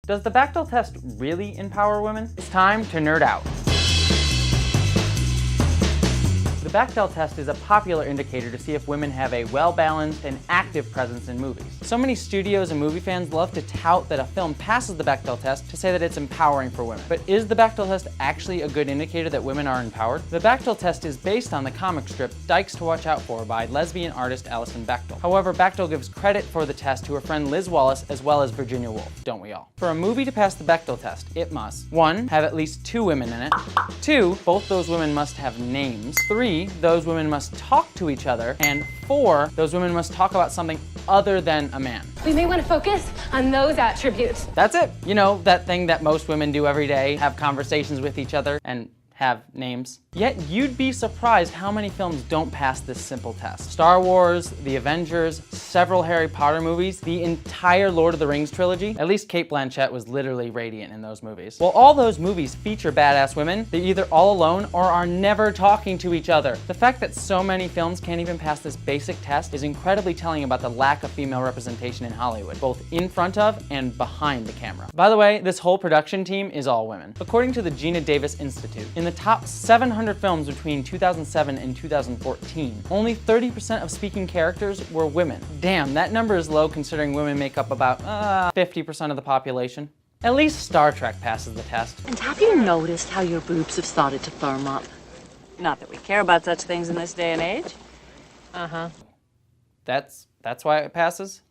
Does the Bechdel test really empower women? It's time to nerd out. The Bechdel test is a popular indicator to see if women have a well-balanced and active presence in movies. So many studios and movie fans love to tout that a film passes the Bechdel test to say that it's empowering for women. But is the Bechdel test actually a good indicator that women are empowered? The Bechdel test is based on the comic strip Dykes to Watch Out For by lesbian artist Alison Bechdel. However, Bechdel gives credit for the test to her friend Liz Wallace as well as Virginia Woolf, don't we all? For a movie to pass the Bechdel test, it must 1. Have at least 2 women in it. 2. Both those women must have names. 3. Those women must talk to each other. And 4. Those women must talk about something other than a man. We may want to focus on those attributes. That's it. You know, that thing that most women do every day, have conversations with each other and have names. Yet you'd be surprised how many films don't pass this simple test. Star Wars, The Avengers, several Harry Potter movies, the entire Lord of the Rings trilogy. At least Cate Blanchett was literally radiant in those movies. While all those movies feature badass women, they're either all alone or are never talking to each other. The fact that so many films can't even pass this basic test is incredibly telling about the lack of female representation in Hollywood, both in front of and behind the camera. By the way, this whole production team is all women. According to the Geena Davis Institute, in the top 700 films between 2007 and 2014, only 30% of speaking characters were women. Damn, that number is low considering women make up about 50% of the population. At least Star Trek passes the test. And have you noticed how your boobs have started to firm up? Not that we care about such things in this day and age. That's why it passes?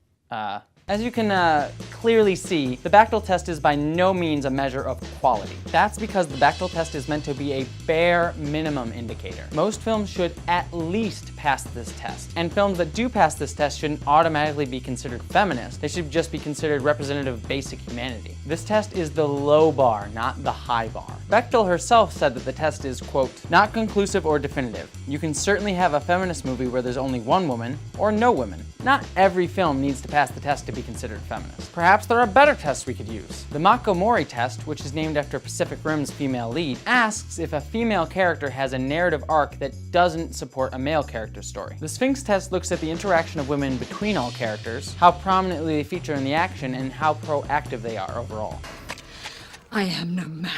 As you can clearly see, the Bechdel test is by no means a measure of quality. That's because the Bechdel test is meant to be a bare minimum indicator. Most films should at least pass this test. And films that do pass this test shouldn't automatically be considered feminist. They should just be considered representative of basic humanity. This test is the low bar, not the high bar. Bechdel herself said that the test is, quote, not conclusive or definitive. You can certainly have a feminist movie where there's only one woman, or no women. Not every film needs to pass the test to be considered feminist. Perhaps there are better tests we could use. The Makomori test, which is named after Pacific Rim's female lead, asks if a female character has a narrative arc that doesn't support a male character's story. The Sphinx test looks at the interaction of women between all characters, how prominently they feature in the action, and how proactive they are overall. I am no man.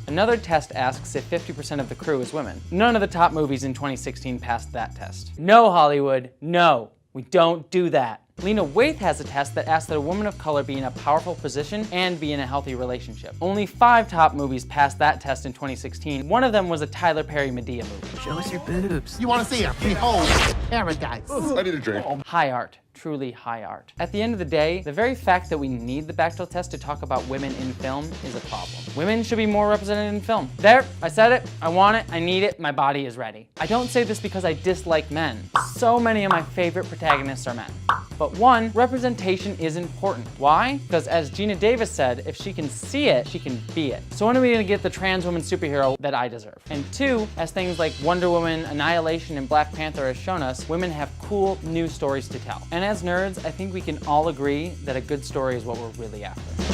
Another test asks if 50% of the crew is women. None of the top movies in 2016 passed that test. No, Hollywood, no. We don't do that. Lena has a test that asks that a woman of color be in a powerful position and be in a healthy relationship. Only 5 top movies passed that test in 2016. One of them was a Tyler Perry Madea movie. Show us your boobs. You want to see them? Behold, paradise. I need a drink. High art. Truly high art. At the end of the day, the very fact that we need the Bechdel test to talk about women in film is a problem. Women should be more represented in film. There, I said it, I want it, I need it, my body is ready. I don't say this because I dislike men. So many of my favorite protagonists are men. But 1, representation is important. Why? Because as Geena Davis said, if she can see it, she can be it. So when are we gonna get the trans woman superhero that I deserve? And 2, as things like Wonder Woman, Annihilation, and Black Panther has shown us, women have cool new stories to tell. And as nerds, I think we can all agree that a good story is what we're really after.